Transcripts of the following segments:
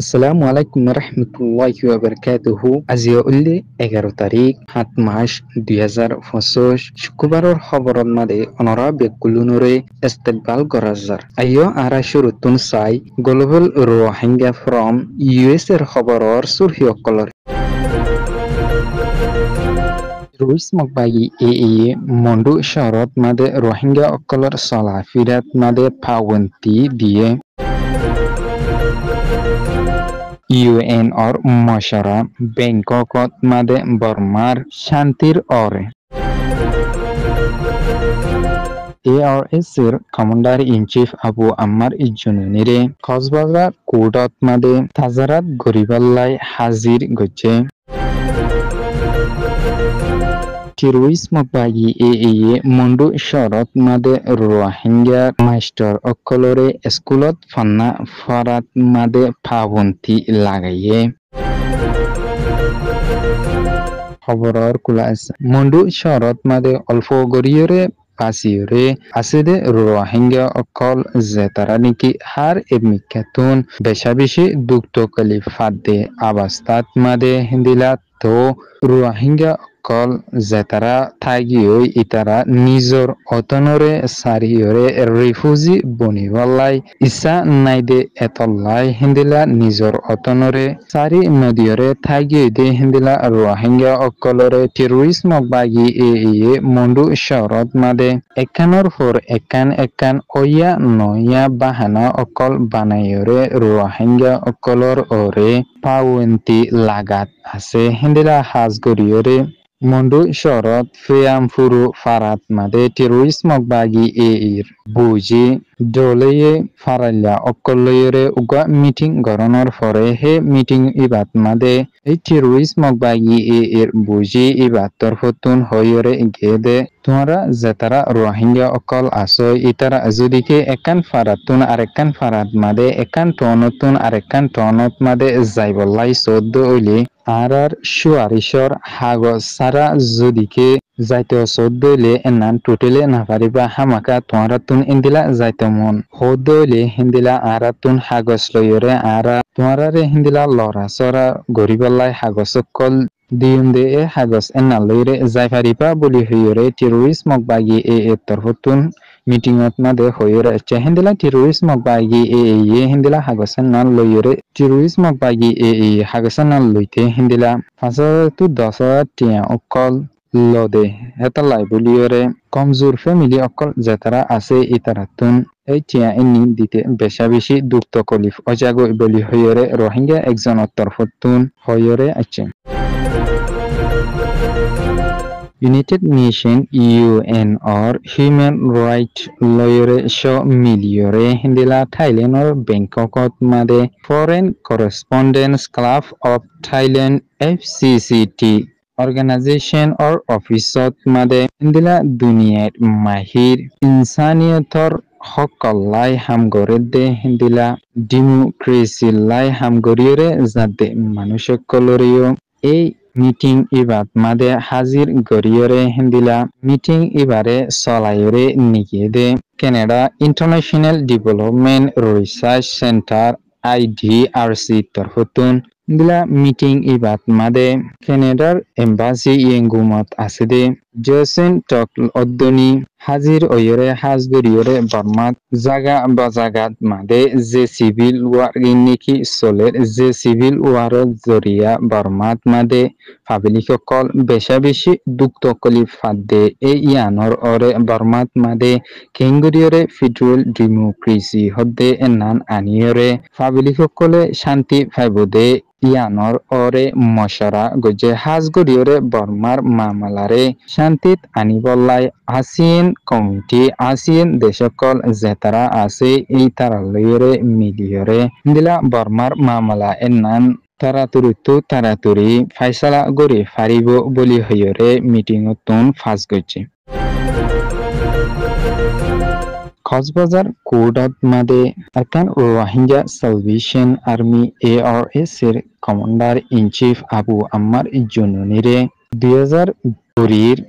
আসসালামু আলাইকুম রহমতুল্লাহি ওয়া বারাকাতুহু। আজি উল্লি 11 তারিখ 7 মাস 2025 শুক্রবাৰৰ খবৰৰ মাদে অনৰা বেকুলুনৰে ইস্তেকবাল গৰাজাৰ আইও আৰা শুৰুতুন চাই গ্লোবাল রোহিঙ্গা ফ্রম ইউএস এর খবৰৰ সুরহিয়কলৰ রুইস মকবাগি এ মন্ডু শহরত মাদে রোহিঙ্গা অকলৰ চলা ফিরাত মাদে ফাৱন্তি দিয়ে ইউএন और মশারা ব্যাংককত মাদে বর্মার শান্তির অরে ARS এর কমান্ডার ইন চিফ আবু আম্মার ইজ্জুনিরে কক্সবাজার কোর্টত মাদে তাজারাত গরিবাল্লাই হাজির গছে টেরোরিজম বাগি এ মন্ডু শহরত মাদে রোহিঙ্গা মাস্টার অকলরে স্কুলত ফান্না ফরাত মাদে ফাবন্তি লাগাইয়ে খবৰৰ কুলা আছে মন্ডু শহরত মাদে অল্প গরিয়রে পাসিয়রে আসিদে রোহিঙ্গা অকল জেতারা নাকি হার এমিকাতুন বেশা বেশি দুঃখ কলিফাত দে আবাস্তাত মাদে হিন্দিলা তো রোহিঙ্গা অকল জেতারা থাগিয়ই ইতারা নিজর অতনরে সারিয়রে রিফিউজি বনিবলাই ইচ্ছা নাইদে এতলাই হিন্দিলা নিজর অতনরে সারি নদীয়রে থাগিয়ই দে হিন্দিলা রোহিঙ্গা অকলরে টেরোরিজম বাগি এ মন্ডু শহরত মাদে একানৰ ফর একান অয়া নয়া বাহানা অকল বানায়রে রোহিঙ্গা অকলর ওরে পাওয়েন্তি লাগাত আছে হিন্দিলা হাজগরিয়রে মন্ডু শহরত ফেয়ামফুরু ফারাত মাদে টেরোরিজম বাগি এর বুজি দলেয়ে ফারাল্লা অকলয়রে উগা মিটিং গরণর ফরে হে মিটিং ইবাত মাদে এই টেরোরিজম বাগি এর বুজি ইবাতর ফতুন হয়রে গেদে তোমরা জেতারা রোহিঙ্গা অকল আসয় ইতারা যদিকে একান ফারাতুন আরেকান ফারাত মাদে একান টনতুন আরেকান টনত মাদে যাইবলাই চৌদ্দ ওইলি আর সুয়ারিশর হাগজ সারা যদিকে যাইতে চৌদ্দলে এনান টোটেলে নাপারিবা হামাকা তোমরাতুন ইন্দিলা যাইতে মন হৌদলে হিন্দিলা আরাতুন হাগজ লয়রে আরা তোমরারে হিন্দিলা লরা সরা গরিবাল্লাই হাগজ কল দিউন্দে এ হাগজ এনা লয়রে যাইপারিবা বলি হইরে টেরোরিজম বাগি এ তরফতুন মিটিংত মাদে হইরে আছে হিন্দিলা টেরোরিজম বাগি এ হিন্দিলা হাগজ নাল লয়রে টেরোরিজম বাগি এ হাগজ নাল লইতে হিন্দিলা 510 টিয়া অকল লদে হেতালাই বলিয়রে কমজোর ফ্যামিলি অকল জেতারা আছে ইতারাতুন এই টিয়া ইনি দিতে বেশা বেশি দুঃখ কলিফ অজাগো বলি হইরে রোহিঙ্গা একজন তরফতুন হইরে আছে United Nations UN or Human Rights Lawyer Show Miliore Hindila Thailand or Bangkok Made Foreign Correspondents Club of Thailand FCCT Organization or Office Made Hindila Duniyat Mahir Insaniyator Hokalai Hamgorede Hindila Democracy Lai Hamgoriore Zade Manushakolorio A meeting ইবাদ মাদে হাজির গরিয়রে হিন্দিলা meeting ইবারে চলায়রে নিকিয়ে Canada international development research centre IDRC তরফতুন দিলা মিটিং ইবাদ মাদে কানাডার এম্বাসি ইয়েঙ্গুমত আছে জেসেন টক অদ্দনি হাজির ওয়রে হাজগরিয়রে বর্মাত জাগা বাজাগাত মাদে যে সিভিল ওয়ার নিকি চলের যে সিভিল ওয়ার জরিয়া বর্মাত মাদে পাবলিকসকল বেশা বেশি দুঃখ কলিফাত দে এই ইয়ানর ওরে বর্মাত মাদে কেঙ্গুরিয়রে ফেডারেল ডেমোক্রেসি হদ্দে এনান আনিয়রে পাবলিকসকলে শান্তি পাইব দে ইয়ানর ওরে মশারা গজে হাজগরিয়রে বর্মার মামলারে শান্তিত আনিবল্লাই আসিয়েন কমিটি আসিয়েন দেশকল জেতারা আছে এই তারালয়রে মিলিয়রে দিলা বর্মার মামলা এনান তাড়াতাড়ি ফাইসালা গড়ি ফারিব বলি হইরে মিটিংতুন ফাঁস গছে কক্সবাজার কোর্টত মাদে একান রোহিঙ্গা সালভেশন আর্মি ARS এর কমান্ডার ইন চিফ আবু আম্মার ইজ্জুনিরে 2020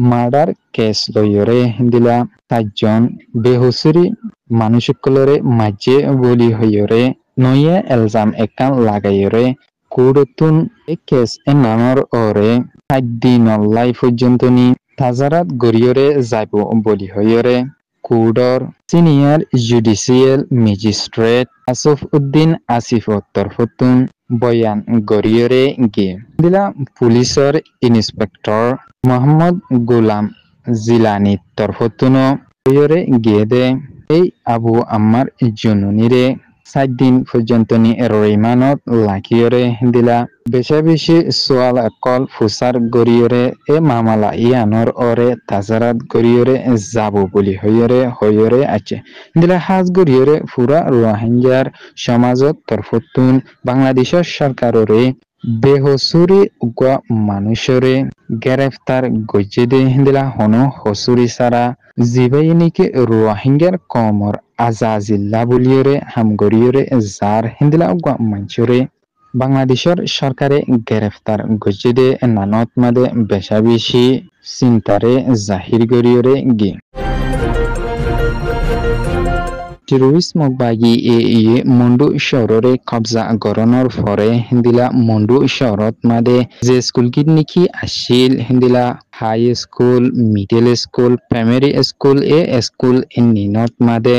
মার্ডার কেস লয়রে হিন্দিলা 4জন বেহুসরি মানুষকলরে মাঝে বলি হইরে Noye elzam ekkan lagayore kudotun ekes enanor ore 7 দিনলাই পর্যন্তনি তাজারাত গরিয়রে যাইব বলি হইরে কুডর senior judicial magistrate Asaf Uddin Asif তরফতুন বয়ান গরিয়রে গে দিলা পুলিশর ইন্সপেক্টর মোহাম্মদ গোলাম জিলানি তরফতুন গরিয়রে গিয়ে দে এই আবু আম্মার জুনুনিরে 7 দিন পর্যন্ত রিমান্ডত লাখিয়রে দিলা বেশি সোয়াল কল ফুসার গরিয়রে এ মামলা ইয়ানর ওরে তাজারাত গরিয়রে যাব বলি হইরে আছে দিলা হাজ গরিয়রে পুরা রোহিঙ্গার সমাজত তরফতুন বাংলাদেশের সরকাররে বেহসুরি উগা মানুষরে গ্রেফতার গজ্জে দে দিলা হনো হসুরি সারা জিবাইনিকে রোহিঙ্গার কমর আজাজিল্লা বলিয়রে হামগরিয়রে যার হিন্দিলা উগা মাঞ্চরে বাংলাদেশের সরকারে গ্রেফতার গজ্জে দে নানত মাদে বেশি চিন্তারে জাহির গরিয়রে গে টেরোরিজম বাগি ইয়ে মন্ডু শহরে কবজা গরণর পরে হিন্দিলা মন্ডু শহরত মাদে যে স্কুল গিট নিকি আসিল হিন্দিলা high school middle school primary school school নিনত মাদে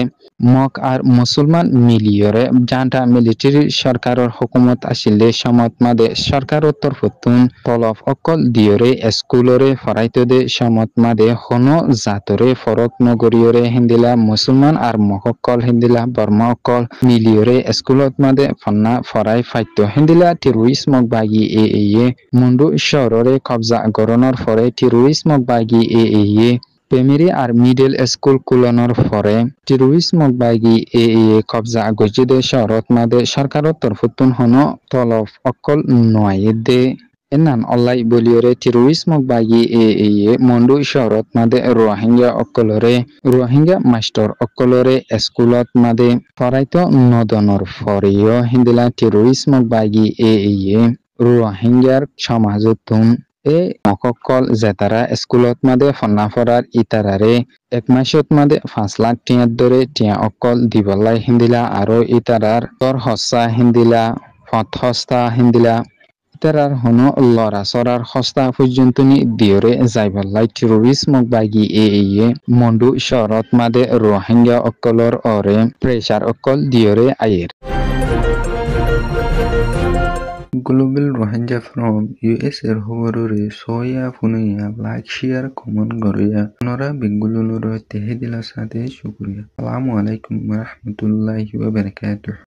মক আর মুসলমান মিলিয়রে জানটা মিলিটারি সরকারের হুকুমত আসিলে সমত মাদে সরকারের তরফতুন তলফ অকল দিয়রে স্কুলরে ফরাইতে দে সমত মাদে হন জাতরে ফরক নগরীয়রে হিন্দিলা মুসলমান আর মহকল হিন্দিলা বর্মা অকল মিলিয়রে স্কুলত মাদে ফন্না ফরাই ফাইত্য হিন্দিলা টেরোরিজম বাগি ইয়ে মুন্ডু শহরে কবজা গরণর পরে টেরোরিজম বাগি ইয়ে প্রাইমারি আর মিডল স্কুল কুলনের পরে টেরোরিজম বাগি কবজা গজিদে শহরত মাদে সরকারের তরফতুন হন তলফ অকল নয় এনান অল্লাই বলিয়রে টেরোরিজম বাগি মন্ডু শহরত মাদে রোহিঙ্গা মাস্টার অকলরে স্কুলত মাদে ফরাইত নদনর ফরিয় হিন্দিলা টেরোরিজম বাগি রোহিঙ্গার সমাজতুন মককল জেতারা স্কুলত মাদে ফন্না ফরার ইতারারে 1 মাসত মাদে 5 লাখ টিয়ার দরে টিয়া অকল দিবলাই হিন্দিলা আরো ইতারার তর হস্তা হিন্দিলা ফত হস্তা হিন্দিলা ইতারার হনো লড়া সরার হস্তা পর্যন্ত দিয়রে যাইবলাই টেরোরিজম বাগি মন্ডু শহরত মাদে রোহিঙ্গা অকলর অরে প্রেসার অকল দিয়রে আয়ের Global Rohingya from US এর খবররে সয়া ফুনুয়া লাইক শেয়ার কমেন্ট করিয়া ওনারা বেঙ্গলুরুর তেহে দিলা সাথে শুকরিয়া আসসালামু আলাইকুম ওয়া রাহমাতুল্লাহি ওয়া বারাকাতুহু।